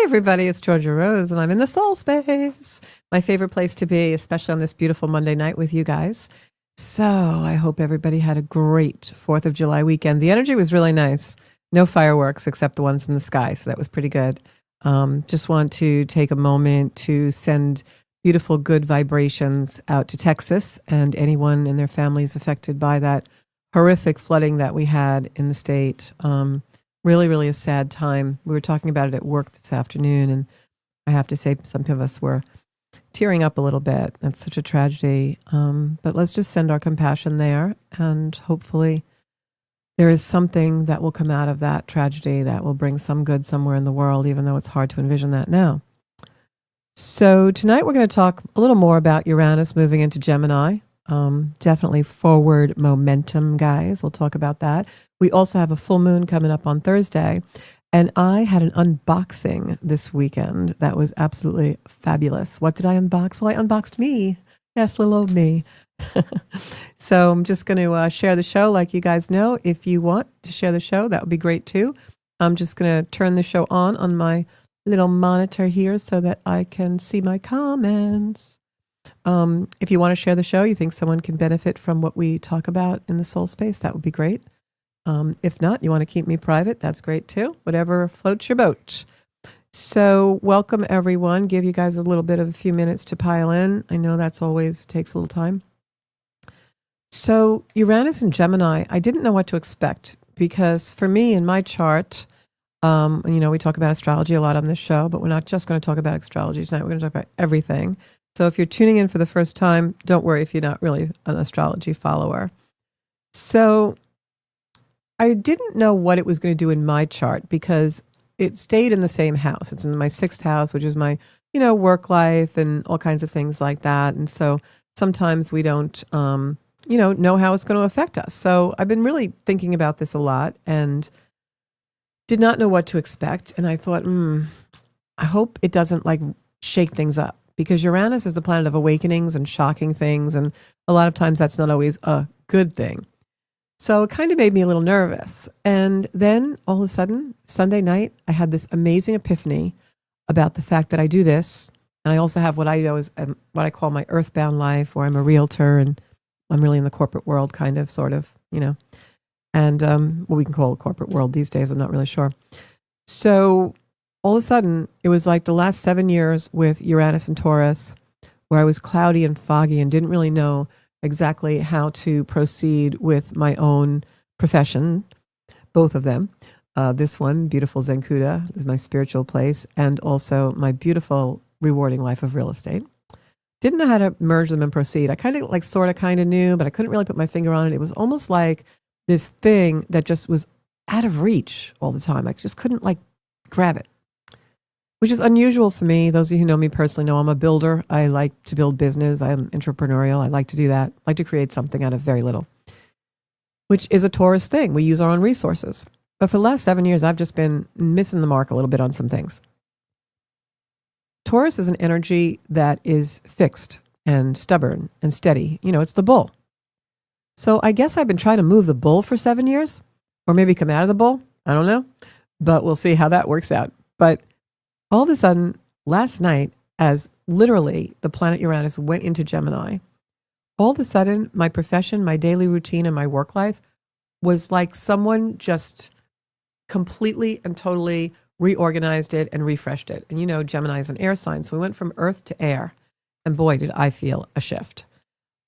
Hi, everybody. It's Georgia Rose, and I'm in the soul space. My favorite place to be, especially on this beautiful Monday night with you guys. So I hope everybody had a great 4th of July weekend. The energy was really nice. No fireworks except the ones in the sky, so that was pretty good. Just want to take a moment to send beautiful, good vibrations out to Texas and anyone and their families affected by that horrific flooding that we had in the state. Really, really a sad time. We were talking about it at work this afternoon, and I have to say some of us were tearing up a little bit. That's such a tragedy. But let's just send our compassion there, and hopefully there is something that will come out of that tragedy that will bring some good somewhere in the world, even though it's hard to envision that now. So tonight we're going to talk a little more about Uranus moving into Gemini. Definitely forward momentum, guys. We'll talk about that. We also have a full moon coming up on Thursday. And I had an unboxing this weekend that was absolutely fabulous. What did I unbox? Well, I unboxed me. Yes, little old me. So I'm just going to share the show like you guys know. If you want to share the show, that would be great too. I'm just going to turn the show on my little monitor here so that I can see my comments. If you want to share the show, you think someone can benefit from what we talk about in the soul space, that would be great. If not, you want to keep me private, that's great too. Whatever floats your boat. So welcome everyone. Give you guys a few minutes to pile in. I know that's always takes a little time. So Uranus and Gemini, I didn't know what to expect because for me in my chart, we talk about astrology a lot on this show, but we're not just going to talk about astrology tonight. We're going to talk about everything. So if you're tuning in for the first time, don't worry if you're not really an astrology follower. So I didn't know what it was going to do in my chart because it stayed in the same house. It's in my 6th house, which is my, work life and all kinds of things like that. And so sometimes we don't, know how it's going to affect us. So I've been really thinking about this a lot and did not know what to expect. And I thought, I hope it doesn't shake things up. Because Uranus is the planet of awakenings and shocking things, and a lot of times that's not always a good thing. So it kind of made me a little nervous. And then all of a sudden, Sunday night, I had this amazing epiphany about the fact that I do this. And I also have what I know is what I call my earthbound life, where I'm a realtor and I'm really in the corporate world, kind of, sort of, and what we can call a corporate world these days, I'm not really sure. So all of a sudden, it was like the last 7 years with Uranus and Taurus, where I was cloudy and foggy and didn't really know exactly how to proceed with my own profession, both of them. This one, beautiful Zenkuda, is my spiritual place, and also my beautiful, rewarding life of real estate. Didn't know how to merge them and proceed. I kind of knew, but I couldn't really put my finger on it. It was almost like this thing that just was out of reach all the time. I just couldn't grab it. Which is unusual for me. Those of you who know me personally know I'm a builder. I like to build business. I'm entrepreneurial. I like to do that. I like to create something out of very little, which is a Taurus thing. We use our own resources. But for the last 7 years, I've just been missing the mark a little bit on some things. Taurus is an energy that is fixed and stubborn and steady. It's the bull. So I guess I've been trying to move the bull for 7 years, or maybe come out of the bull. I don't know, but we'll see how that works out. But all of a sudden, last night, as literally the planet Uranus went into Gemini, all of a sudden, my profession, my daily routine, and my work life was like someone just completely and totally reorganized it and refreshed it. And Gemini is an air sign, so we went from earth to air. And boy, did I feel a shift.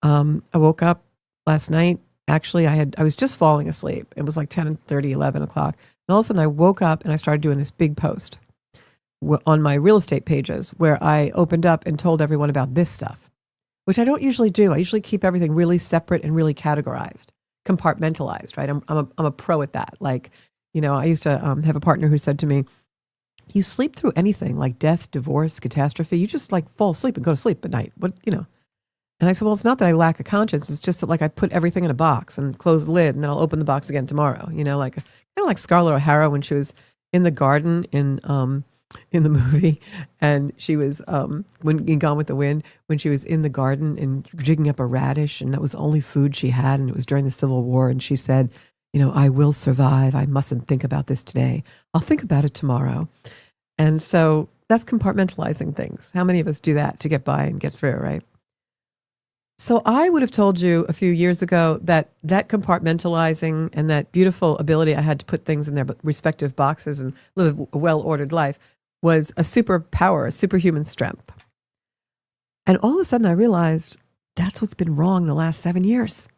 I woke up last night. Actually, I was just falling asleep. It was like 10:30, 11 o'clock. And all of a sudden, I woke up and I started doing this big post on my real estate pages where I opened up and told everyone about this stuff, which I don't usually do. I usually keep everything really separate and really categorized, compartmentalized, right? I'm a pro at that. I used to have a partner who said to me, you sleep through anything like death, divorce, catastrophe. You just fall asleep and go to sleep at night. And I said, well, it's not that I lack a conscience. It's just that I put everything in a box and close the lid and then I'll open the box again tomorrow. Kind of like Scarlett O'Hara when she was in the garden in the movie, and she was when in Gone with the Wind, when she was in the garden and digging up a radish, and that was the only food she had, and it was during the Civil War, and she said, I will survive. I mustn't think about this today. I'll think about it tomorrow. And so that's compartmentalizing things. How many of us do that to get by and get through, right? So I would have told you a few years ago that compartmentalizing and that beautiful ability I had to put things in their respective boxes and live a well-ordered life was a superpower, a superhuman strength. And all of a sudden I realized that's what's been wrong the last 7 years.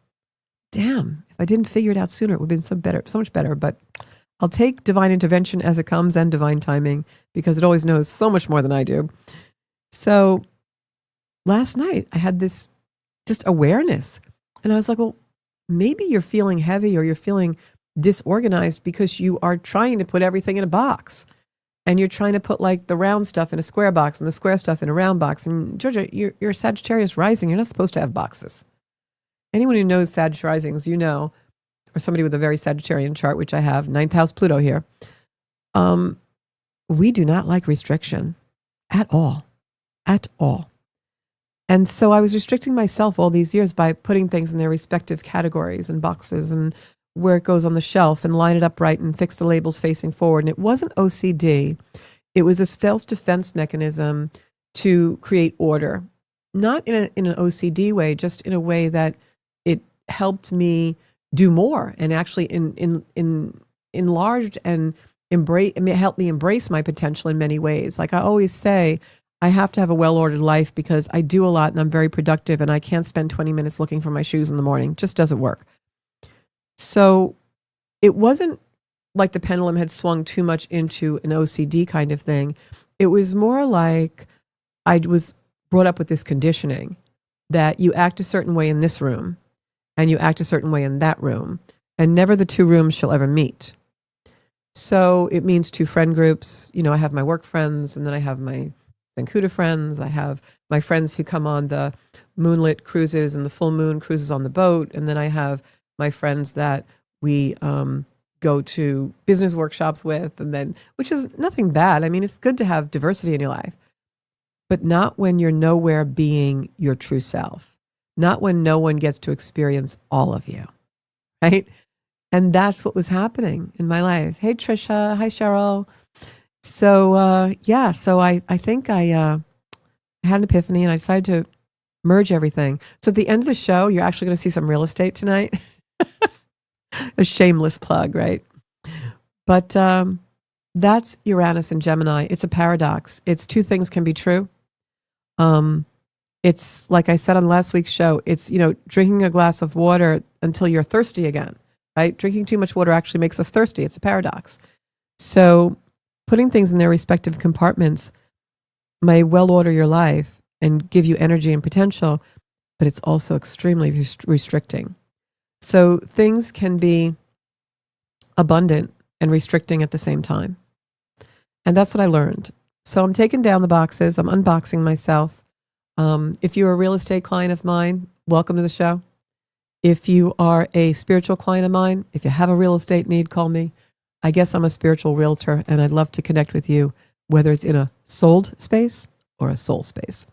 Damn, if I didn't figure it out sooner, it would have been so much better. But I'll take divine intervention as it comes and divine timing because it always knows so much more than I do. So last night I had this just awareness. And I was like, well, maybe you're feeling heavy or you're feeling disorganized because you are trying to put everything in a box. And you're trying to put like the round stuff in a square box and the square stuff in a round box. And Georgia, you're Sagittarius rising. You're not supposed to have boxes. Anyone who knows Sag risings, you know, or somebody with a very Sagittarian chart, which I have, 9th house Pluto here, we do not like restriction at all. At all. And so I was restricting myself all these years by putting things in their respective categories and boxes and where it goes on the shelf and line it up right and fix the labels facing forward. And it wasn't OCD. It was a self-defense mechanism to create order, not in an OCD way, just in a way that it helped me do more and actually enlarged and helped me embrace my potential in many ways. Like I always say, I have to have a well-ordered life because I do a lot and I'm very productive and I can't spend 20 minutes looking for my shoes in the morning. It just doesn't work. So it wasn't like the pendulum had swung too much into an OCD kind of thing. It was more like I was brought up with this conditioning that you act a certain way in this room and you act a certain way in that room, and never the two rooms shall ever meet. So it means two friend groups. You know, I have my work friends and then I have my Vancouver friends. I have my friends who come on the moonlit cruises and the full moon cruises on the boat. And then I have my friends that we go to business workshops with, and then, which is nothing bad. I mean, it's good to have diversity in your life, but not when you're nowhere being your true self, not when no one gets to experience all of you, right? And that's what was happening in my life. Hey, Trisha. Hi, Cheryl. So, so I think I had an epiphany and I decided to merge everything. So at the end of the show, you're actually going to see some real estate tonight. A shameless plug, right? But that's Uranus and Gemini. It's a paradox. It's two things can be true. It's like I said on last week's show, it's, drinking a glass of water until you're thirsty again, right? Drinking too much water actually makes us thirsty. It's a paradox. So putting things in their respective compartments may well order your life and give you energy and potential, but it's also extremely restricting. So things can be abundant and restricting at the same time. And that's what I learned. So I'm taking down the boxes. I'm unboxing myself. If you're a real estate client of mine, welcome to the show. If you are a spiritual client of mine, if you have a real estate need, call me. I guess I'm a spiritual realtor and I'd love to connect with you, whether it's in a sold space or a soul space.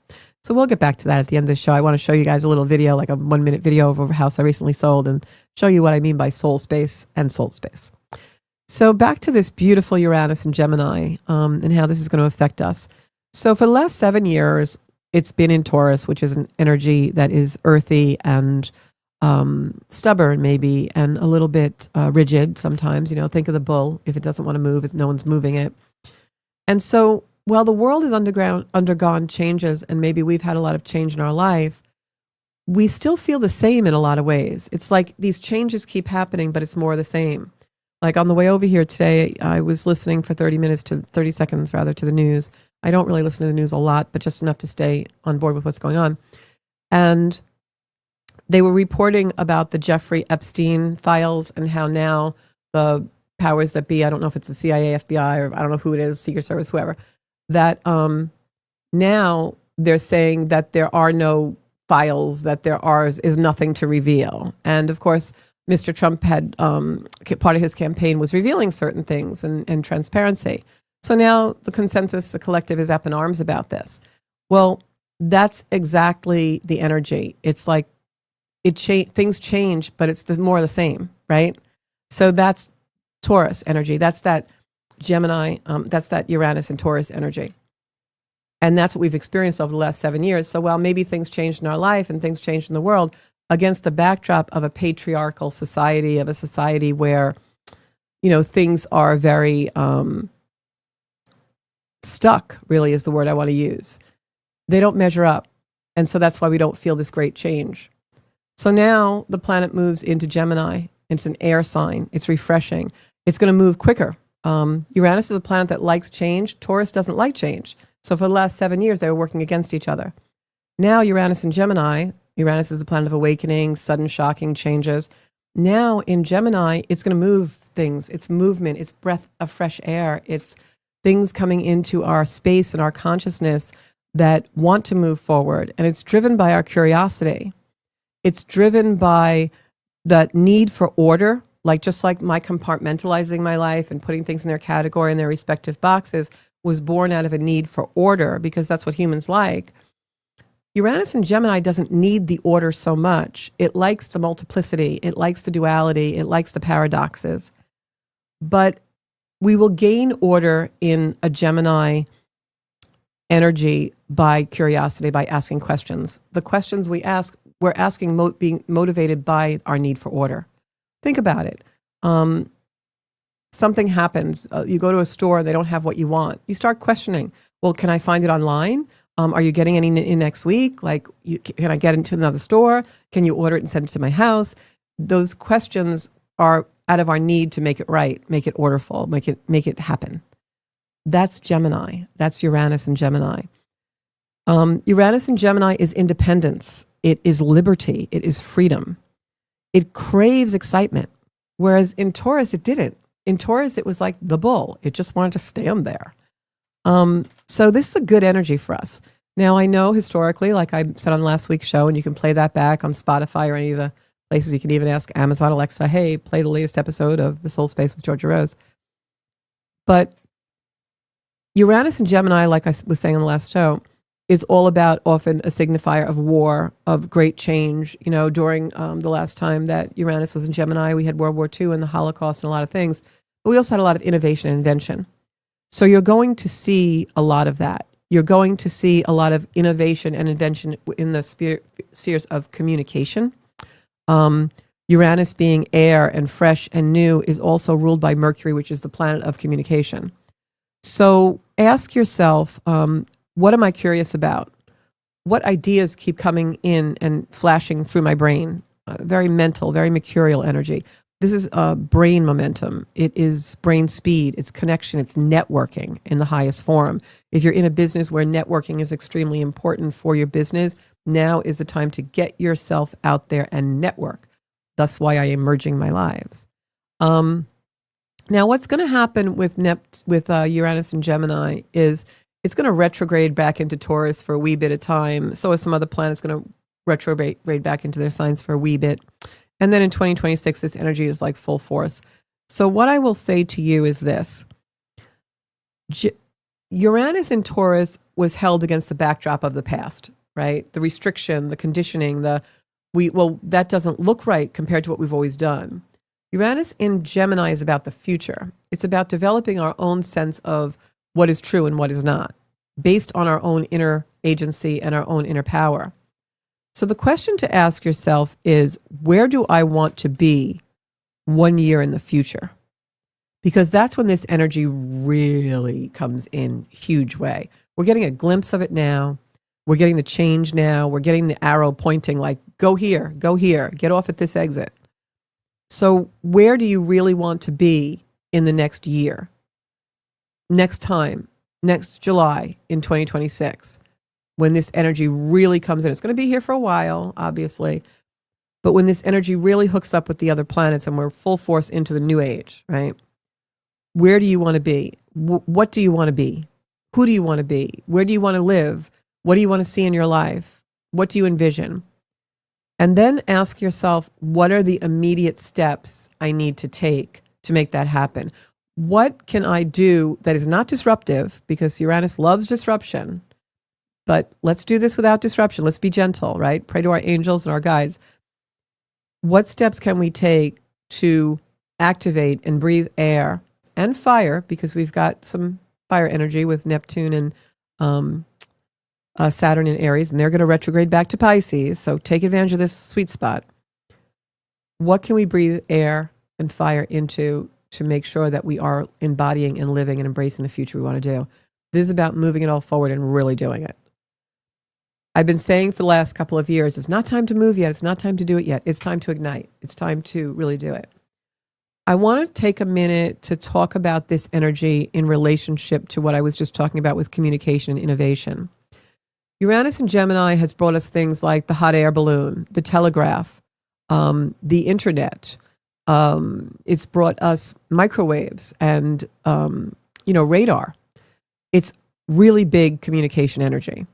So we'll get back to that at the end of the show. I want to show you guys a little video, like a 1-minute video of a house I recently sold, and show you what I mean by soul space and soul space. So back to this beautiful Uranus and Gemini and how this is going to affect us. So for the last 7 years, it's been in Taurus, which is an energy that is earthy and stubborn maybe, and a little bit rigid sometimes. Think of the bull. If it doesn't want to move, no one's moving it. And so while the world has undergone changes, and maybe we've had a lot of change in our life, we still feel the same in a lot of ways. It's like these changes keep happening, but it's more the same. Like on the way over here today, I was listening for 30 seconds rather to the news. I don't really listen to the news a lot, but just enough to stay on board with what's going on. And they were reporting about the Jeffrey Epstein files and how now the powers that be, I don't know if it's the CIA, FBI, or I don't know who it is, Secret Service, whoever, that now they're saying that there are no files, that is nothing to reveal. And of course, Mr. Trump had, part of his campaign was revealing certain things and transparency. So now the consensus, the collective is up in arms about this. Well, that's exactly the energy. It's like things change, but it's more of the same, right? So that's Taurus energy. That's that Gemini, that's that Uranus and Taurus energy. And that's what we've experienced over the last 7 years. So while maybe things changed in our life and things changed in the world, against the backdrop of a patriarchal society, of a society where, things are very stuck, really is the word I want to use. They don't measure up. And so that's why we don't feel this great change. So now the planet moves into Gemini. It's an air sign. It's refreshing. It's going to move quicker. Uranus is a planet that likes change. Taurus doesn't like change. So for the last 7 years, they were working against each other. Now Uranus and Gemini, Uranus is the planet of awakening, sudden shocking changes. Now in Gemini, it's going to move things. It's movement. It's breath of fresh air. It's things coming into our space and our consciousness that want to move forward. And it's driven by our curiosity. It's driven by the need for order, just like my compartmentalizing my life and putting things in their category in their respective boxes was born out of a need for order, because that's what humans like. Uranus and Gemini doesn't need the order so much. It likes the multiplicity. It likes the duality. It likes the paradoxes. But we will gain order in a Gemini energy by curiosity, by asking questions. The questions we ask, we're asking being motivated by our need for order. Think about it. Something happens. You go to a store and they don't have what you want. You start questioning. Well, can I find it online? Are you getting any in next week? Can I get into another store? Can you order it and send it to my house? Those questions are out of our need to make it right, make it orderful, make it happen. That's Gemini. That's Uranus and Gemini. Uranus and Gemini is independence. It is liberty. It is freedom. It craves excitement. Whereas in Taurus, it didn't. In Taurus, it was like the bull. It just wanted to stand there. So this is a good energy for us. Now, I know historically, like I said on last week's show, and you can play that back on Spotify or any of the places. You can even ask Amazon Alexa, hey, play the latest episode of The Soul Space with Georgia Rose. But Uranus and Gemini, like I was saying on the last show, is all about often a signifier of war, of great change. During the last time that Uranus was in Gemini, we had World War II and the Holocaust and a lot of things. But we also had a lot of innovation and invention. So you're going to see a lot of that. You're going to see a lot of innovation and invention in the spheres of communication. Uranus being air and fresh and new is also ruled by Mercury, which is the planet of communication. So ask yourself, what am I curious about? What ideas keep coming in and flashing through my brain? Very mental, very mercurial energy. This is brain momentum. It is brain speed. It's connection. It's networking in the highest form. If you're in a business where networking is extremely important for your business, now is the time to get yourself out there and network. That's why I am merging my lives. Now, what's going to happen with Uranus and Gemini is it's going to retrograde back into Taurus for a wee bit of time. So is some other planets going to retrograde back into their signs for a wee bit. And then in 2026, this energy is like full force. So what I will say to you is this. Uranus in Taurus was held against the backdrop of the past, right? The restriction, the conditioning, that doesn't look right compared to what we've always done. Uranus in Gemini is about the future. It's about developing our own sense of what is true and what is not, based on our own inner agency and our own inner power. So the question to ask yourself is, where do I want to be 1 year in the future? Because that's when this energy really comes in huge way. We're getting a glimpse of it now. We're getting the change now. We're getting the arrow pointing like, go here, get off at this exit. So where do you really want to be in the next year? Next time, next July in 2026, when this energy really comes in. It's going to be here for a while, obviously. But when this energy really hooks up with the other planets and we're full force into the new age, right? Where do you want to be? What do you want to be? Who do you want to be? Where do you want to live? What do you want to see in your life? What do you envision? And then ask yourself, what are the immediate steps I need to take to make that happen? What can I do that is not disruptive? Because Uranus loves disruption. But let's do this without disruption. Let's be gentle, right? Pray to our angels and our guides. What steps can we take to activate and breathe air and fire, because we've got some fire energy with Neptune and Saturn in Aries, and they're going to retrograde back to Pisces. So take advantage of this sweet spot. What can we breathe air and fire into to make sure that we are embodying and living and embracing the future we want to do? This is about moving it all forward and really doing it. I've been saying for the last couple of years, it's not time to move yet. It's not time to do it yet. It's time to ignite. It's time to really do it. I want to take a minute to talk about this energy in relationship to what I was just talking about with communication and innovation. Uranus and Gemini has brought us things like the hot air balloon, the telegraph, the internet. It's brought us microwaves and, radar. It's really big communication energy.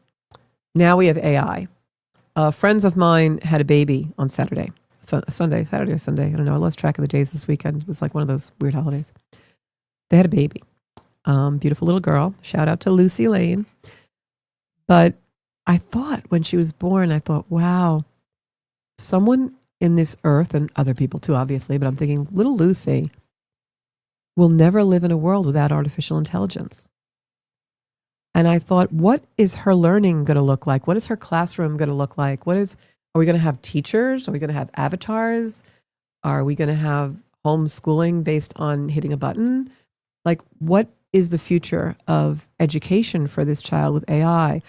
Now we have AI. Friends of mine had a baby on Saturday or Sunday. I don't know. I lost track of the days this weekend. It was like one of those weird holidays. They had a baby. Beautiful little girl. Shout out to Lucy Lane. But I thought when she was born, wow, someone in this earth, and other people too, obviously, but I'm thinking little Lucy will never live in a world without artificial intelligence. And I thought, what is her learning going to look like? What is her classroom going to look like? Are we going to have teachers? Are we going to have avatars? Are we going to have homeschooling based on hitting a button? Like, what is the future of education for this child with AI?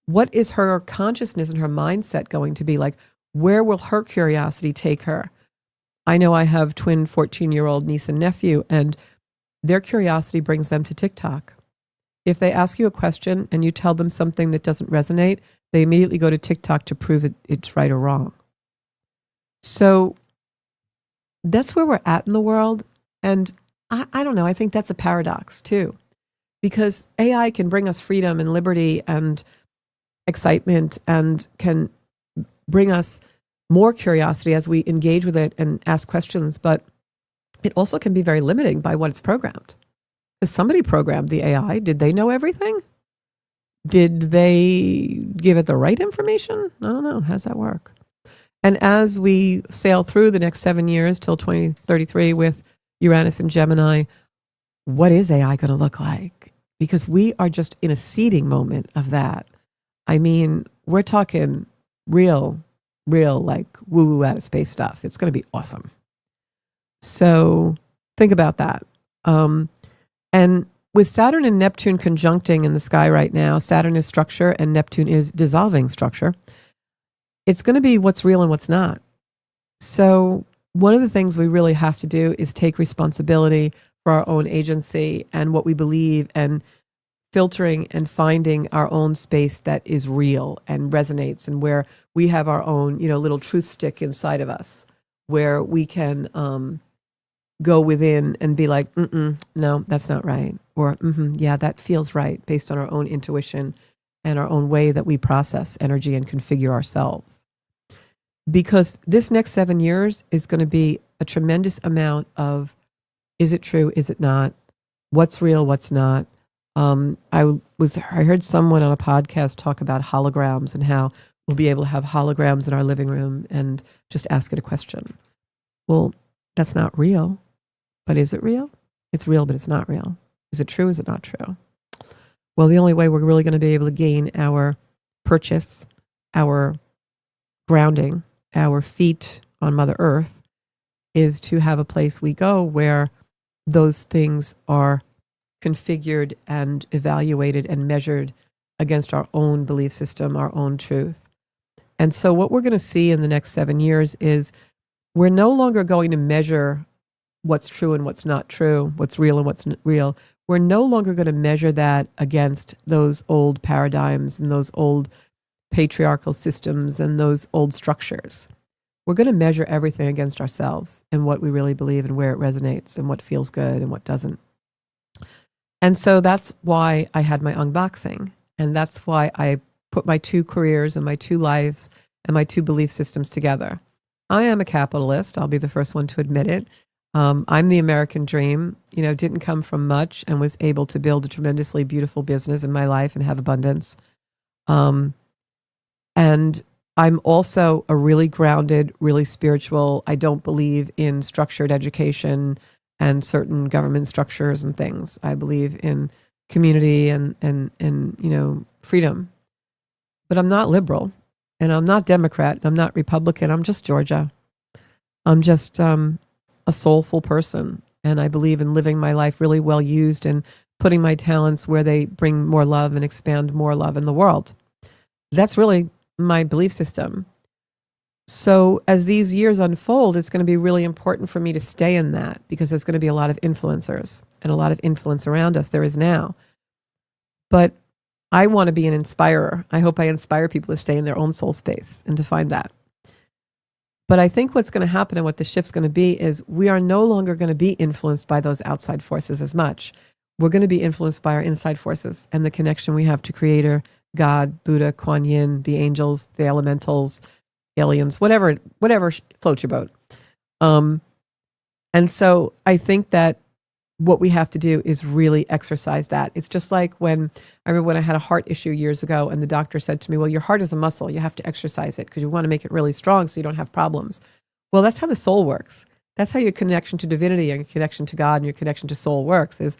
What is her consciousness and her mindset going to be like? Where will her curiosity take her? I know I have twin 14-year-old niece and nephew, and their curiosity brings them to TikTok. If they ask you a question and you tell them something that doesn't resonate, they immediately go to TikTok to prove it's right or wrong. So that's where we're at in the world. And I don't know, I think that's a paradox too, because AI can bring us freedom and liberty and excitement and can bring us more curiosity as we engage with it and ask questions. But it also can be very limiting by what it's programmed. Somebody programmed the AI. Did they know everything? Did they give it the right information? I don't know. How does that work? And as we sail through the next 7 years till 2033 with Uranus and Gemini, what is AI going to look like? Because we are just in a seeding moment of that. I mean, we're talking real like woo-woo out of space stuff. It's going to be awesome. So think about that. And with Saturn and Neptune conjuncting in the sky right now, Saturn is structure and Neptune is dissolving structure. It's going to be what's real and what's not. So one of the things we really have to do is take responsibility for our own agency and what we believe, and filtering and finding our own space that is real and resonates, and where we have our own, little truth stick inside of us, where we can go within and be like, no, that's not right. Or, yeah, that feels right, based on our own intuition and our own way that we process energy and configure ourselves. Because this next 7 years is going to be a tremendous amount of, is it true? Is it not? What's real? What's not? I heard someone on a podcast talk about holograms and how we'll be able to have holograms in our living room and just ask it a question. Well, that's not real. But is it real? It's real, but it's not real. Is it true? Is it not true? Well, the only way we're really going to be able to gain our purchase, our grounding, our feet on Mother Earth, is to have a place we go where those things are configured and evaluated and measured against our own belief system, our own truth. And so what we're going to see in the next 7 years is we're no longer going to measure what's true and what's not true, what's real and what's not real. We're no longer going to measure that against those old paradigms and those old patriarchal systems and those old structures. We're going to measure everything against ourselves and what we really believe and where it resonates and what feels good and what doesn't. And so that's why I had my unboxing. And that's why I put my 2 careers and my 2 lives and my 2 belief systems together. I am a capitalist. I'll be the first one to admit it. I'm the American dream, didn't come from much and was able to build a tremendously beautiful business in my life and have abundance. And I'm also a really grounded, really spiritual. I don't believe in structured education and certain government structures and things. I believe in community and freedom. But I'm not liberal, and I'm not Democrat, and I'm not Republican. I'm just Georgia. I'm just a soulful person, and I believe in living my life really well used and putting my talents where they bring more love and expand more love in the world. That's really my belief system. So as these years unfold, it's going to be really important for me to stay in that, because there's going to be a lot of influencers and a lot of influence around us. There is now. But I want to be an inspirer. I hope I inspire people to stay in their own soul space and to find that. But I think what's going to happen and what the shift's going to be is we are no longer going to be influenced by those outside forces as much. We're going to be influenced by our inside forces and the connection we have to Creator, God, Buddha, Kuan Yin, the angels, the elementals, aliens, whatever floats your boat. And so I think that what we have to do is really exercise that. It's just like I remember when I had a heart issue years ago, and the doctor said to me, well, your heart is a muscle. You have to exercise it because you want to make it really strong so you don't have problems. Well, that's how the soul works. That's how your connection to divinity and your connection to God and your connection to soul works, is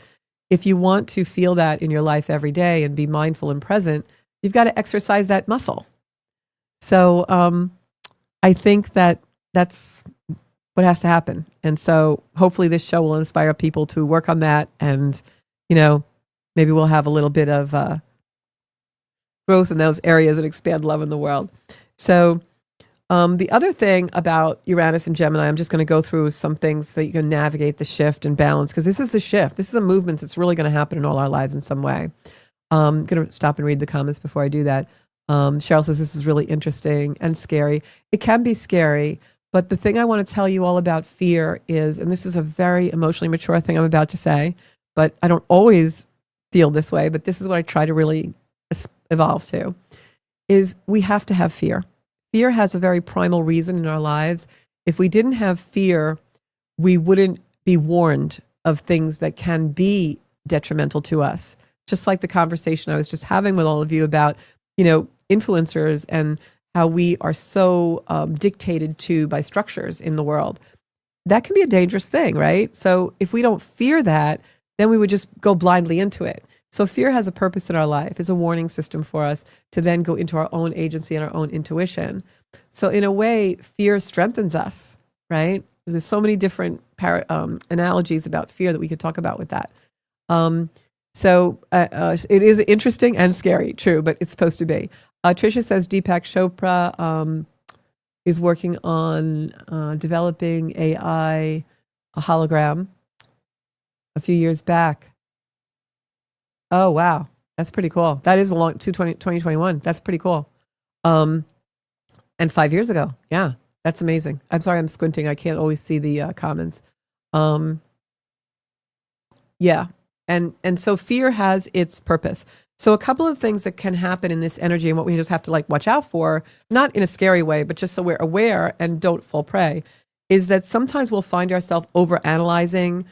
if you want to feel that in your life every day and be mindful and present, you've got to exercise that muscle. So I think that that's what has to happen. And so hopefully this show will inspire people to work on that. And, maybe we'll have a little bit of growth in those areas and expand love in the world. So the other thing about Uranus and Gemini, I'm just going to go through some things so that you can navigate the shift and balance, because this is the shift. This is a movement that's really going to happen in all our lives in some way. I'm going to stop and read the comments before I do that. Cheryl says, this is really interesting and scary. It can be scary, but the thing I want to tell you all about fear is, and this is a very emotionally mature thing I'm about to say, but I don't always feel this way, but this is what I try to really evolve to, is we have to have fear. Fear has a very primal reason in our lives. If we didn't have fear, we wouldn't be warned of things that can be detrimental to us. Just like the conversation I was just having with all of you about, influencers and how we are so dictated to by structures in the world. That can be a dangerous thing, right? So if we don't fear that, then we would just go blindly into it. So fear has a purpose in our life. It's a warning system for us to then go into our own agency and our own intuition. So in a way, fear strengthens us, right? There's so many different analogies about fear that we could talk about with that. So it is interesting and scary, true, but it's supposed to be. Trisha says Deepak Chopra is working on developing AI, a hologram, a few years back. Oh, wow. That's pretty cool. That is 2021. That's pretty cool. And 5 years ago. Yeah, that's amazing. I'm sorry, I'm squinting. I can't always see the comments. Yeah. And so fear has its purpose. So a couple of things that can happen in this energy and what we just have to watch out for, not in a scary way, but just so we're aware and don't fall prey, is that sometimes we'll find ourselves overanalyzing.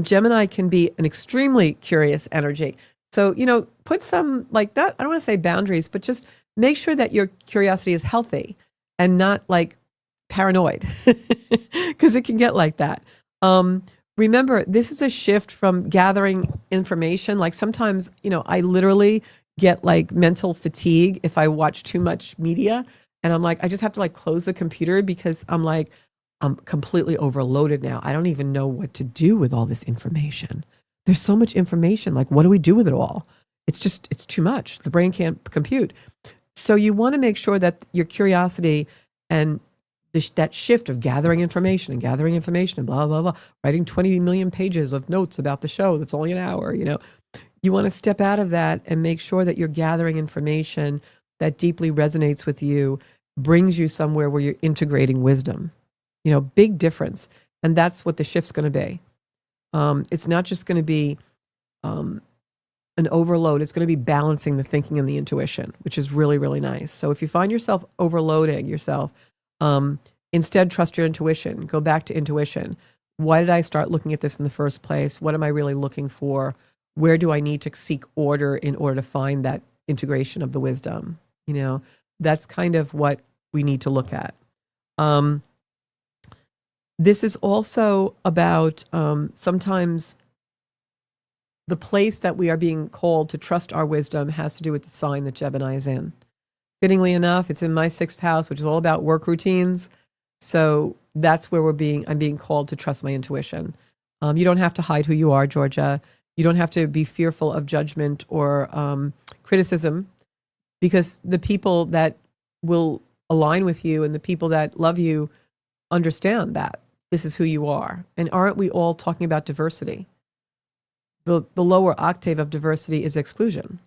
Gemini can be an extremely curious energy. So, put some that, I don't want to say boundaries, but just make sure that your curiosity is healthy and not paranoid, because it can get like that. Remember, this is a shift from gathering information. Sometimes, I literally get mental fatigue if I watch too much media, and I'm I just have to close the computer because I'm completely overloaded now. I don't even know what to do with all this information. There's so much information. What do we do with it all? It's too much. The brain can't compute. So you want to make sure that your curiosity and that shift of gathering information and blah, blah, blah, writing 20 million pages of notes about the show that's only an hour, you want to step out of that and make sure that you're gathering information that deeply resonates with you, brings you somewhere where you're integrating wisdom. Big difference. And that's what the shift's going to be. It's not just going to be an overload. It's going to be balancing the thinking and the intuition, which is really, really nice. So if you find yourself overloading yourself, instead trust your intuition. Go back to intuition. Why did I start looking at this in the first place? What am I really looking for? Where do I need to seek order in order to find that integration of the wisdom? That's kind of what we need to look at. This is also about sometimes the place that we are being called to trust our wisdom has to do with the sign that Gemini is in. Fittingly enough, it's in my 6th house, which is all about work routines. So that's where I'm being called to trust my intuition. You don't have to hide who you are, Georgia. You don't have to be fearful of judgment or criticism, because the people that will align with you and the people that love you understand that this is who you are. And aren't we all talking about diversity? The lower octave of diversity is exclusion.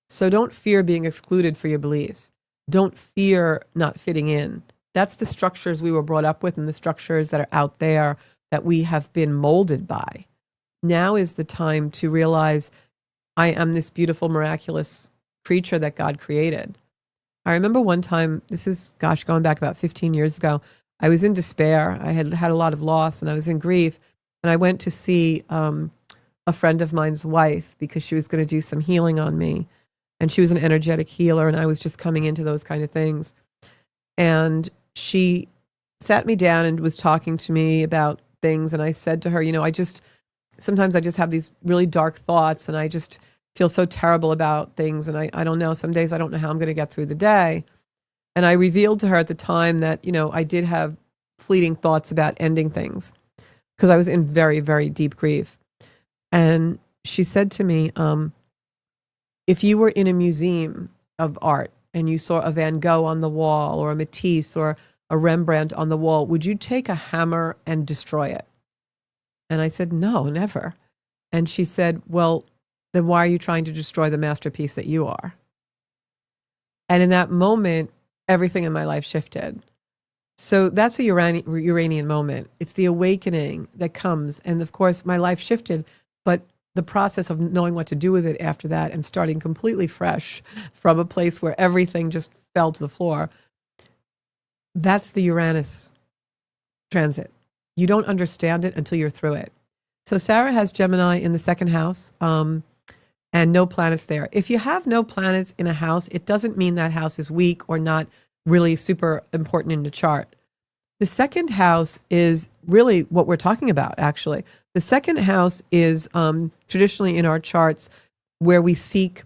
So don't fear being excluded for your beliefs. Don't fear not fitting in. That's the structures we were brought up with and the structures that are out there that we have been molded by. Now is the time to realize I am this beautiful, miraculous creature that God created. I remember one time, this is, going back about 15 years ago, I was in despair. I had had a lot of loss and I was in grief. And I went to see a friend of mine's wife because she was going to do some healing on me. And she was an energetic healer, and I was just coming into those kind of things. And she sat me down and was talking to me about things. And I said to her, sometimes I just have these really dark thoughts and I just feel so terrible about things. And I don't know, some days I don't know how I'm going to get through the day. And I revealed to her at the time that, I did have fleeting thoughts about ending things because I was in very, very deep grief. And she said to me, if you were in a museum of art and you saw a Van Gogh on the wall or a Matisse or a Rembrandt on the wall, would you take a hammer and destroy it? And I said, no, never. And she said, well, then why are you trying to destroy the masterpiece that you are? And in that moment, everything in my life shifted. So that's a Uranian moment. It's the awakening that comes. And of course, my life shifted, but the process of knowing what to do with it after that and starting completely fresh from a place where everything just fell to the floor, that's the Uranus transit. You don't understand it until you're through it. So Sarah has Gemini in the 2nd house and no planets there. If you have no planets in a house, it doesn't mean that house is weak or not really super important in the chart. The 2nd house is really what we're talking about, actually. The 2nd house is traditionally in our charts where we seek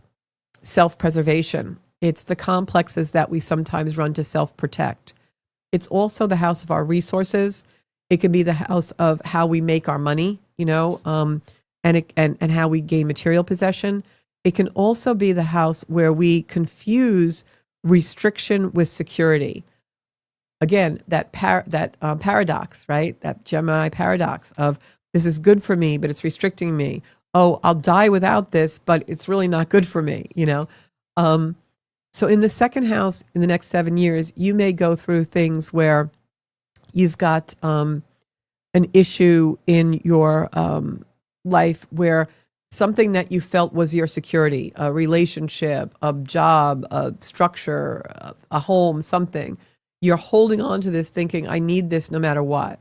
self-preservation. It's the complexes that we sometimes run to self-protect. It's also the house of our resources. It can be the house of how we make our money, and how we gain material possession. It can also be the house where we confuse restriction with security. Again, that paradox, right? That Gemini paradox of this is good for me, but it's restricting me. Oh, I'll die without this, but it's really not good for me, So in the 2nd house, in the next 7 years, you may go through things where you've got an issue in your life where something that you felt was your security, a relationship, a job, a structure, a home, something. You're holding on to this thinking, I need this no matter what.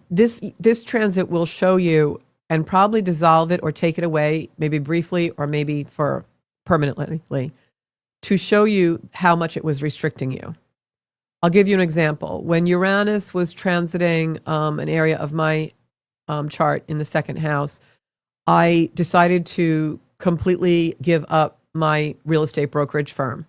This transit will show you and probably dissolve it or take it away, maybe briefly or maybe for permanently, to show you how much it was restricting you. I'll give you an example. When Uranus was transiting an area of my chart in the 2nd house, I decided to completely give up my real estate brokerage firm.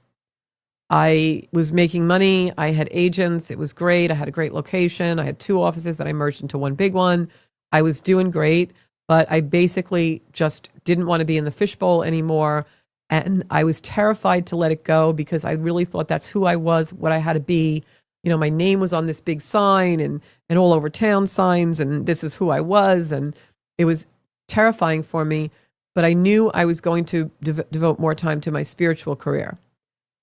I was making money. I had agents. It was great. I had a great location. I had 2 offices that I merged into one big one. I was doing great, but I basically just didn't want to be in the fishbowl anymore. And I was terrified to let it go because I really thought that's who I was, what I had to be. My name was on this big sign and all over town signs, and this is who I was. And it was terrifying for me, but I knew I was going to devote more time to my spiritual career.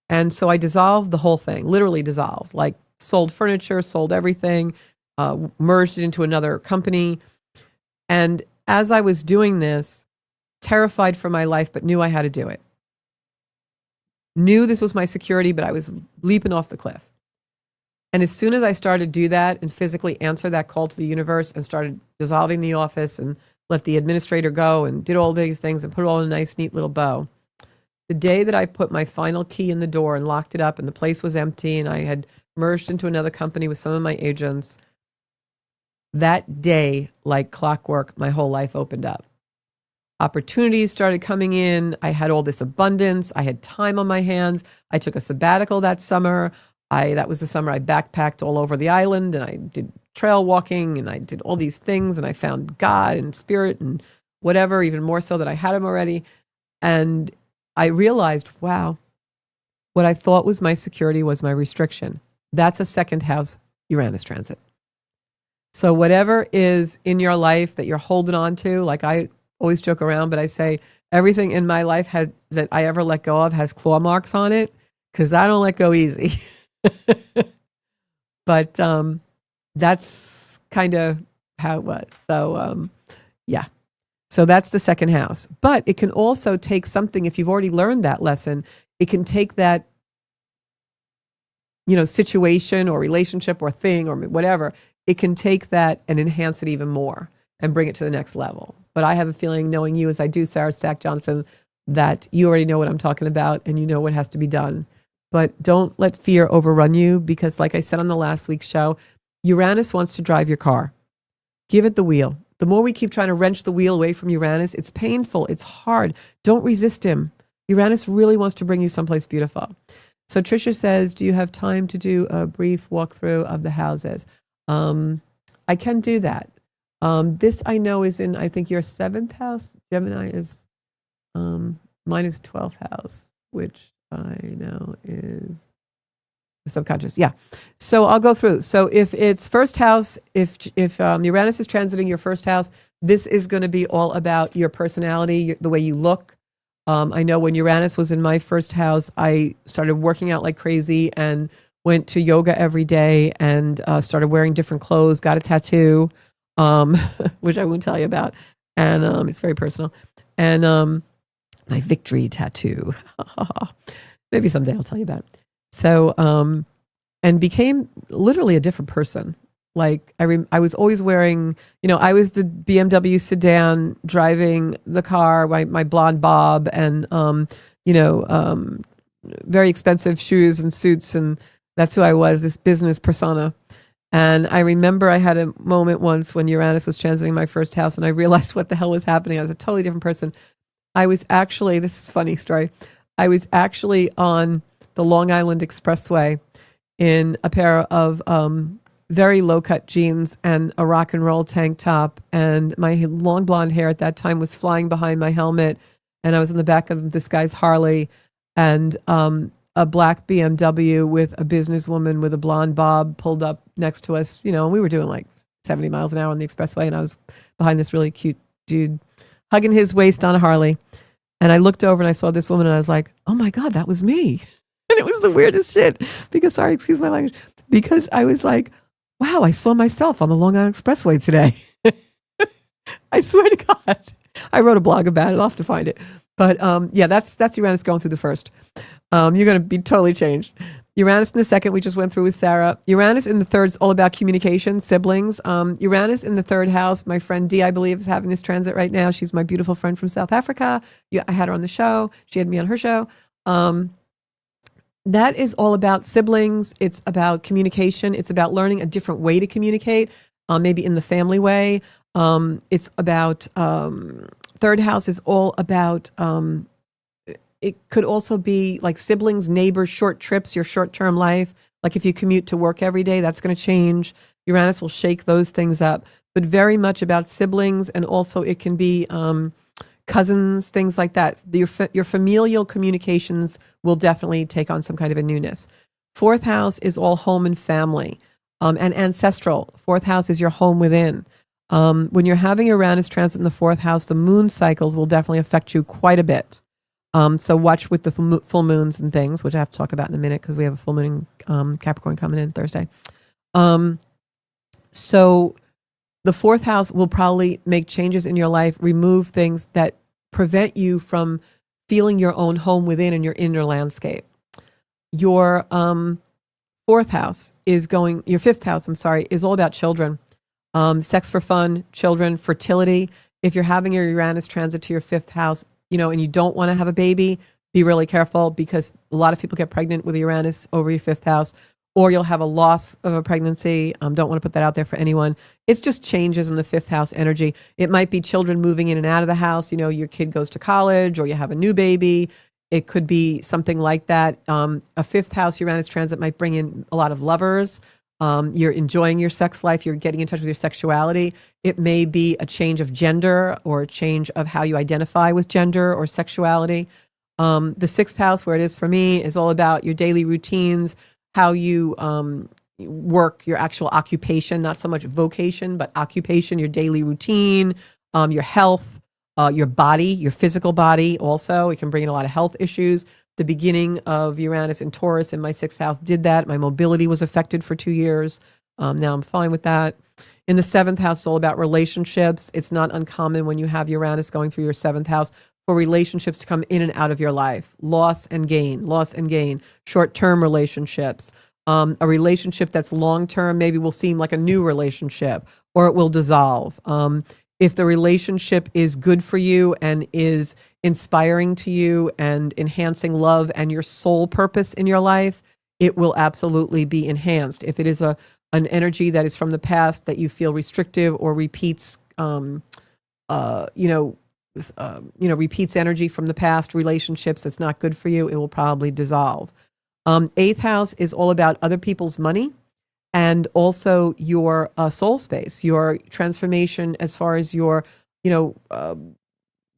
And so I dissolved the whole thing, literally dissolved, like sold furniture, sold everything, merged it into another company. And as I was doing this, terrified for my life, but knew I had to do it. Knew this was my security, but I was leaping off the cliff. And as soon as I started to do that and physically answer that call to the universe and started dissolving the office and let the administrator go and did all these things and put it all in a nice, neat little bow, the day that I put my final key in the door and locked it up and the place was empty and I had merged into another company with some of my agents. That day, like clockwork, my whole life opened up. Opportunities started coming in. I had all this abundance. I had time on my hands. I took a sabbatical that summer. That was the summer I backpacked all over the island, and I did trail walking, and I did all these things, and I found God and spirit and whatever, even more so that I had him already. And I realized, wow, what I thought was my security was my restriction. That's a second house Uranus transit. So whatever is in your life that you're holding on to, like I always joke around, but I say everything in my life that I ever let go of has claw marks on it, because I don't let go easy. But that's kind of how it was. So yeah. So that's the second house. But it can also take something, if you've already learned that lesson, it can take that, situation or relationship or thing or whatever. It can take that and enhance it even more and bring it to the next level. But I have a feeling, knowing you as I do, Sarah Stack Johnson, that you already know what I'm talking about and you know what has to be done. But don't let fear overrun you, because like I said on the last week's show, Uranus wants to drive your car. Give it the wheel. The more we keep trying to wrench the wheel away from Uranus, it's painful, it's hard. Don't resist him. Uranus really wants to bring you someplace beautiful. So Tricia says, do you have time to do a brief walkthrough of the houses? I can do that. This I know is in, I think, your 7th house. Gemini is, mine is 12th house, which I know is the subconscious. Yeah. So I'll go through. So if it's first house, if Uranus is transiting your first house, this is going to be all about your personality, the way you look. I know when Uranus was in my first house, I started working out like crazy and went to yoga every day and started wearing different clothes, got a tattoo, which I won't tell you about. And it's very personal. And my victory tattoo. Maybe someday I'll tell you about it. So, and became literally a different person. Like I was always wearing, I was the BMW sedan driving the car, my blonde bob, and very expensive shoes and suits, and that's who I was, this business persona. And I remember I had a moment once when Uranus was transiting my first house, and I realized what the hell was happening. I was a totally different person. I was actually, this is a funny story, I was actually on the Long Island Expressway in a pair of very low-cut jeans and a rock and roll tank top, and my long blonde hair at that time was flying behind my helmet, and I was in the back of this guy's Harley, and a black BMW with a businesswoman with a blonde bob pulled up next to us, and we were doing like 70 miles an hour on the expressway, and I was behind this really cute dude hugging his waist on a Harley. And I looked over and I saw this woman, and I was like, oh my God, that was me. And it was the weirdest shit because, sorry, excuse my language, because I was like, wow, I saw myself on the Long Island Expressway today. I swear to God. I wrote a blog about it. I'll have to find it. But yeah, that's Uranus going through the first. You're going to be totally changed. Uranus in the second, we just went through with Sarah. Uranus in the third is all about communication, siblings. Uranus in the third house, my friend Dee, I believe, is having this transit right now. She's my beautiful friend from South Africa. I had her on the show. She had me on her show. That is all about siblings. It's about communication. It's about learning a different way to communicate, maybe in the family way. It's about, third house is all about, it could also be like siblings, neighbors, short trips, your short-term life. Like if you commute to work every day, that's going to change. Uranus will shake those things up, but very much about siblings. And also it can be cousins, things like that. Your familial communications will definitely take on some kind of a newness. Fourth house is all home and family and ancestral. Fourth house is your home within. When you're having Uranus transit in the fourth house, the moon cycles will definitely affect you quite a bit. So watch with the full moons and things, which I have to talk about in a minute because we have a full moon in Capricorn coming in Thursday. So the fourth house will probably make changes in your life, remove things that prevent you from feeling your own home within and your inner landscape. Your your fifth house, is all about children. Sex for fun, children, fertility. If you're having your Uranus transit to your fifth house, and you don't want to have a baby, be really careful because a lot of people get pregnant with Uranus over your fifth house. or you'll have a loss of a pregnancy. Don't want to put that out there for anyone. It's just changes in the fifth house energy. It might be children moving in and out of the house. Your kid goes to college, or you have a new baby. It could be something like that. A fifth house Uranus transit might bring in a lot of lovers. You're enjoying your sex life. You're getting in touch with your sexuality. It may be a change of gender, or a change of how you identify with gender or sexuality. The sixth house, where it is for me, is all about your daily routines, how you work, your actual occupation, not so much vocation, but occupation, your daily routine, your health, your body, your physical body also. It can bring in a lot of health issues. The beginning of Uranus in Taurus in my sixth house did that. My mobility was affected for 2 years. Now I'm fine with that. In the seventh house, it's all about relationships. It's not uncommon when you have Uranus going through your seventh house for relationships to come in and out of your life. Loss and gain, short-term relationships. A relationship that's long-term maybe will seem like a new relationship, or it will dissolve. If the relationship is good for you and is inspiring to you and enhancing love and your soul purpose in your life, it will absolutely be enhanced. If it is an energy that is from the past that you feel restrictive or repeats, repeats energy from the past relationships that's not good for you, it will probably dissolve. Eighth house is all about other people's money, and also your soul space, your transformation as far as your,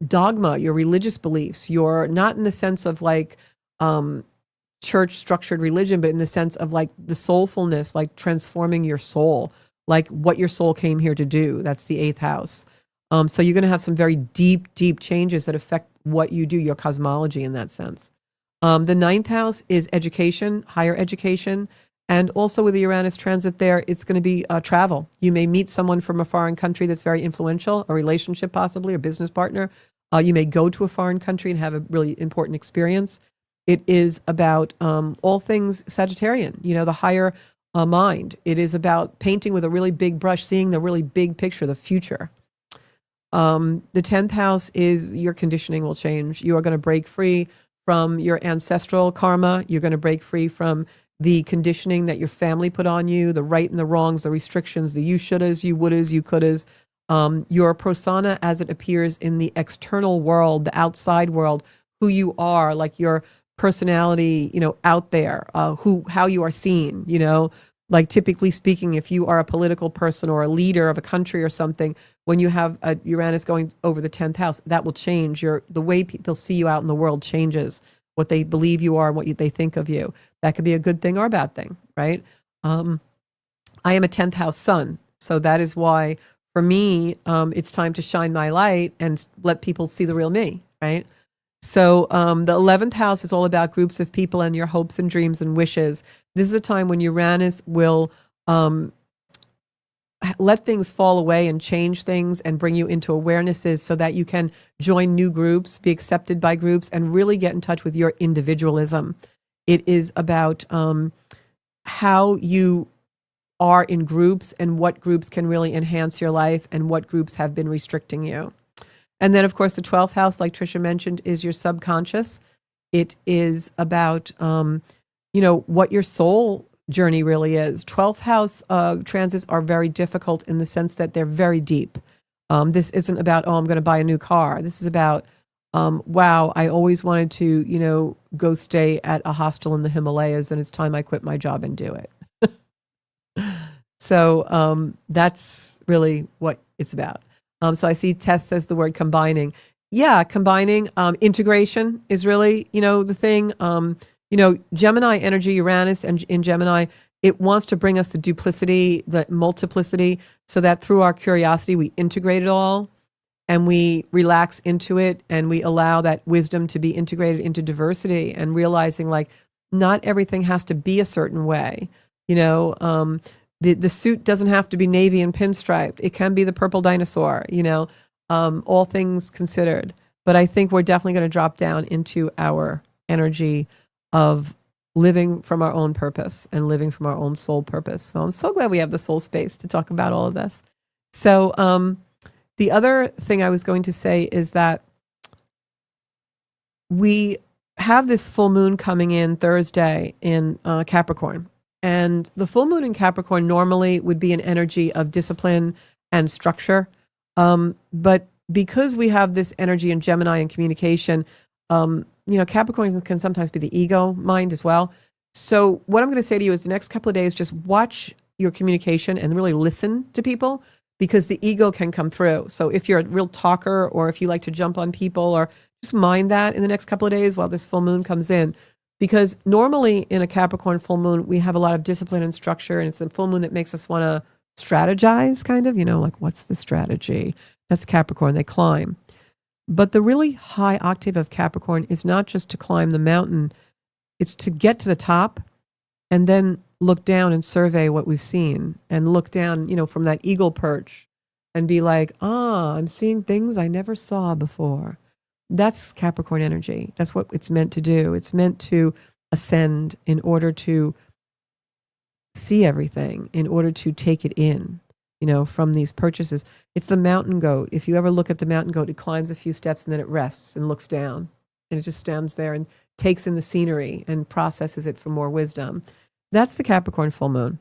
dogma, your religious beliefs. You're not in the sense of like church structured religion, but in the sense of like the soulfulness, like transforming your soul, like what your soul came here to do. That's the eighth house. So you're going to have some very deep, deep changes that affect what you do, your cosmology in that sense. The ninth house is education, higher education. And also with the Uranus transit there, it's going to be travel. You may meet someone from a foreign country that's very influential, a relationship possibly, a business partner. You may go to a foreign country and have a really important experience. It is about all things Sagittarian, the higher mind. It is about painting with a really big brush, seeing the really big picture, the future. The 10th house is your conditioning will change. You are going to break free from your ancestral karma. You're going to break free from the conditioning that your family put on you, the right and the wrongs, the restrictions, the you shouldas, you wouldas, you couldas. Your persona as it appears in the external world, the outside world, who you are, like your personality, out there, how you are seen, like typically speaking, if you are a political person or a leader of a country or something, when you have a Uranus going over the 10th house, that will change the way people see you out in the world changes, what they believe you are and what they think of you. That could be a good thing or a bad thing, right? I am a 10th house sun. So that is why for me, it's time to shine my light and let people see the real me, right? So the 11th house is all about groups of people and your hopes and dreams and wishes. This is a time when Uranus will let things fall away and change things and bring you into awarenesses so that you can join new groups, be accepted by groups, and really get in touch with your individualism. It is about how you are in groups and what groups can really enhance your life and what groups have been restricting you. And then, of course, the 12th house, like Trisha mentioned, is your subconscious. It is about, what your soul journey really is. 12th house transits are very difficult in the sense that they're very deep. This isn't about, I'm going to buy a new car. This is about, wow, I always wanted to, go stay at a hostel in the Himalayas, and it's time I quit my job and do it. So that's really what it's about. So I see Tess says the word combining. Yeah, combining. Integration is really, the thing. Gemini energy, Uranus, and in Gemini, it wants to bring us the duplicity, the multiplicity, so that through our curiosity, we integrate it all and we relax into it and we allow that wisdom to be integrated into diversity and realizing like not everything has to be a certain way. The suit doesn't have to be navy and pinstriped. It can be the purple dinosaur, all things considered. But I think we're definitely going to drop down into our energy of living from our own purpose and living from our own soul purpose. So I'm so glad we have the soul space to talk about all of this. So the other thing I was going to say is that we have this full moon coming in Thursday in Capricorn. And the full moon in Capricorn normally would be an energy of discipline and structure. But because we have this energy in Gemini and communication, Capricorn can sometimes be the ego mind as well. So what I'm going to say to you is the next couple of days, just watch your communication and really listen to people, because the ego can come through. So if you're a real talker, or if you like to jump on people, or just mind that in the next couple of days while this full moon comes in. Because normally in a Capricorn full moon, we have a lot of discipline and structure, and it's a full moon that makes us want to strategize, kind of, like, what's the strategy? That's Capricorn, they climb. But the really high octave of Capricorn is not just to climb the mountain, it's to get to the top and then look down and survey what we've seen, and look down, from that eagle perch and be like, I'm seeing things I never saw before. That's Capricorn energy. That's what it's meant to do. It's meant to ascend in order to see everything, in order to take it in, from these purchases. It's the mountain goat. If you ever look at the mountain goat, it climbs a few steps and then it rests and looks down, and it just stands there and takes in the scenery and processes it for more wisdom. That's the Capricorn full moon.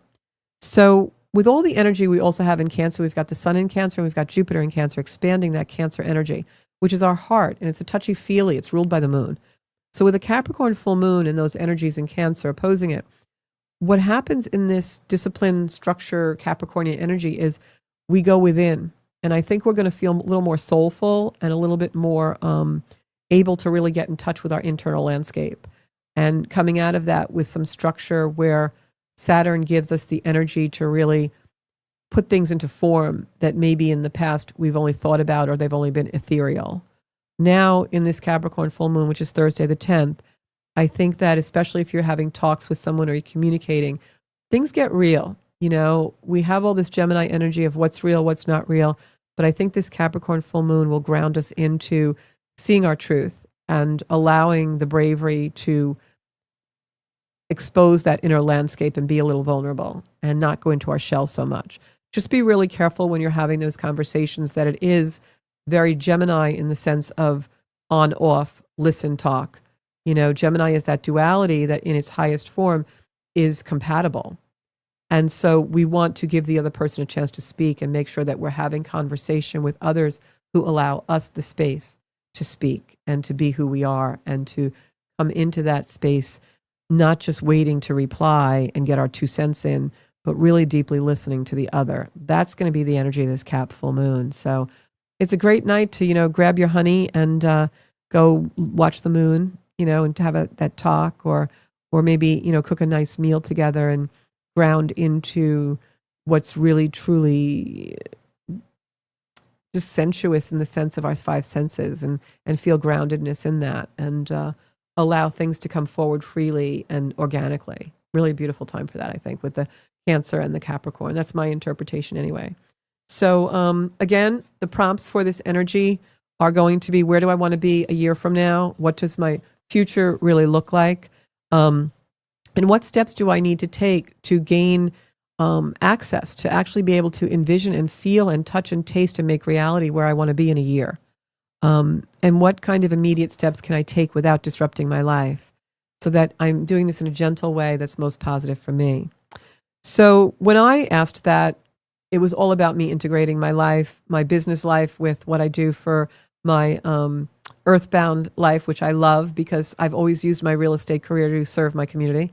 So with all the energy we also have in Cancer, we've got the sun in Cancer and we've got Jupiter in Cancer, expanding that Cancer energy, which is our heart, and it's a touchy-feely. It's ruled by the moon. So with a Capricorn full moon and those energies in Cancer opposing it, what happens in this discipline, structure, Capricornian energy is we go within. And I think we're going to feel a little more soulful and a little bit more able to really get in touch with our internal landscape. And coming out of that with some structure where Saturn gives us the energy to really put things into form that maybe in the past we've only thought about, or they've only been ethereal. Now in this Capricorn full moon, which is Thursday the 10th, I think that especially if you're having talks with someone or you're communicating, things get real. We have all this Gemini energy of what's real, what's not real, but I think this Capricorn full moon will ground us into seeing our truth and allowing the bravery to expose that inner landscape and be a little vulnerable and not go into our shell so much. Just be really careful when you're having those conversations that it is very Gemini in the sense of on, off, listen, talk. Gemini is that duality that in its highest form is compatible. And so we want to give the other person a chance to speak and make sure that we're having conversation with others who allow us the space to speak and to be who we are and to come into that space, not just waiting to reply and get our 2 cents in, but really deeply listening to the other. That's going to be the energy of this Cap full moon. So it's a great night to, grab your honey and go watch the moon, and to have that talk, or maybe, cook a nice meal together and ground into what's really, truly just sensuous in the sense of our 5 senses, and feel groundedness in that, and allow things to come forward freely and organically. Really beautiful time for that, I think, with the Cancer and the Capricorn. That's my interpretation anyway. So again, the prompts for this energy are going to be, where do I want to be a year from now? What does my future really look like? And what steps do I need to take to gain access to actually be able to envision and feel and touch and taste and make reality where I want to be in a year? And what kind of immediate steps can I take without disrupting my life, so that I'm doing this in a gentle way that's most positive for me? So when I asked that, it was all about me integrating my life, my business life, with what I do for my earthbound life, which I love because I've always used my real estate career to serve my community.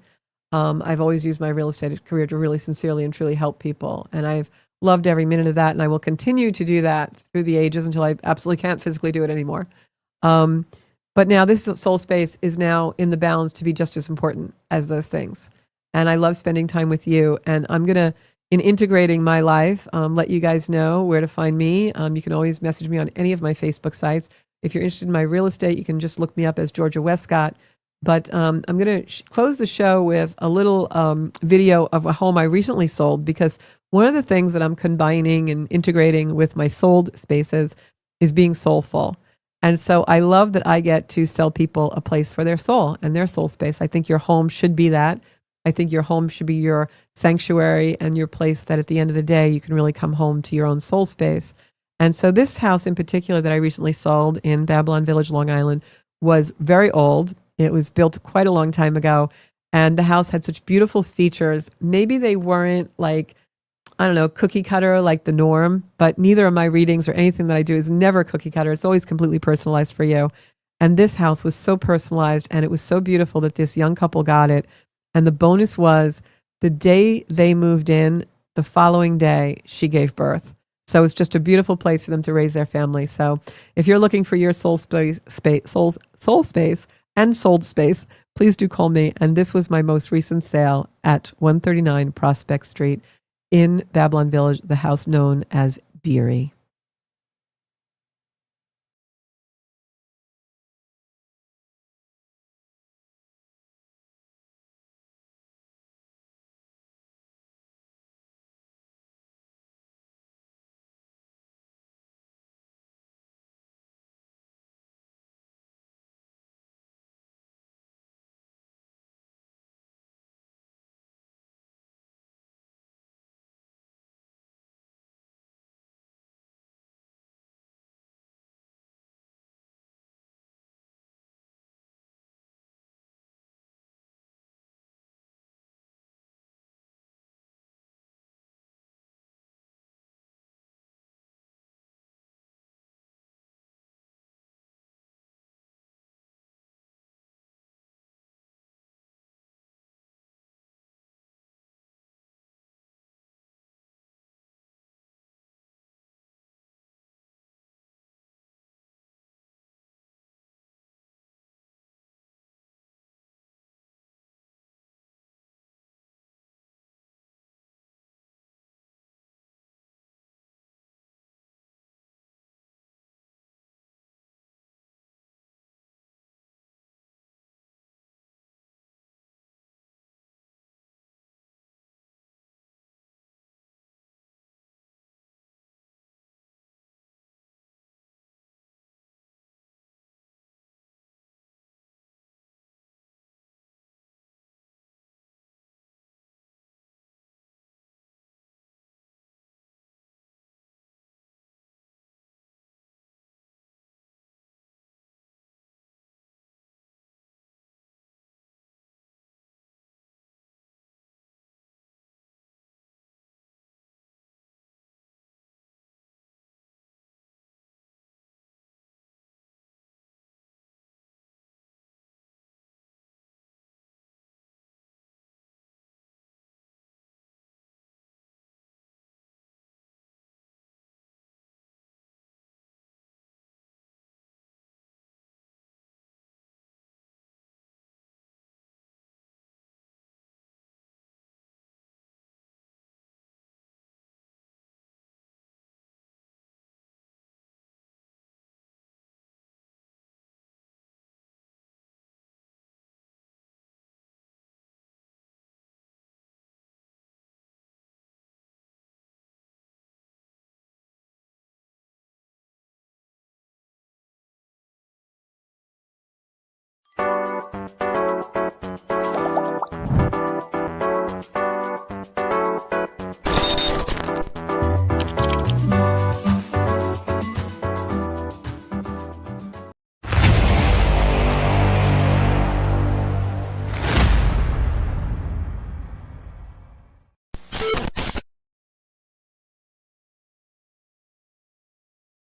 I've always used my real estate career to really sincerely and truly help people. And I've loved every minute of that. And I will continue to do that through the ages until I absolutely can't physically do it anymore. But now this soul space is now in the balance to be just as important as those things. And I love spending time with you. And I'm going to, in integrating my life, let you guys know where to find me. You can always message me on any of my Facebook sites. If you're interested in my real estate, you can just look me up as Georgia Westcott. But I'm going to close the show with a little video of a home I recently sold, because one of the things that I'm combining and integrating with my sold spaces is being soulful. And so I love that I get to sell people a place for their soul and their soul space. I think your home should be that. I think your home should be your sanctuary and your place that at the end of the day, you can really come home to your own soul space. And so this house in particular that I recently sold in Babylon Village, Long Island, was very old. It was built quite a long time ago. And the house had such beautiful features. Maybe they weren't like, I don't know, cookie cutter like the norm, but neither of my readings or anything that I do is never cookie cutter. It's always completely personalized for you. And this house was so personalized and it was so beautiful that this young couple got it. And the bonus was the day they moved in, the following day, she gave birth. So it's just a beautiful place for them to raise their family. So if you're looking for your soul space and sold space, please do call me. And this was my most recent sale at 139 Prospect Street in Babylon Village, the house known as Deary.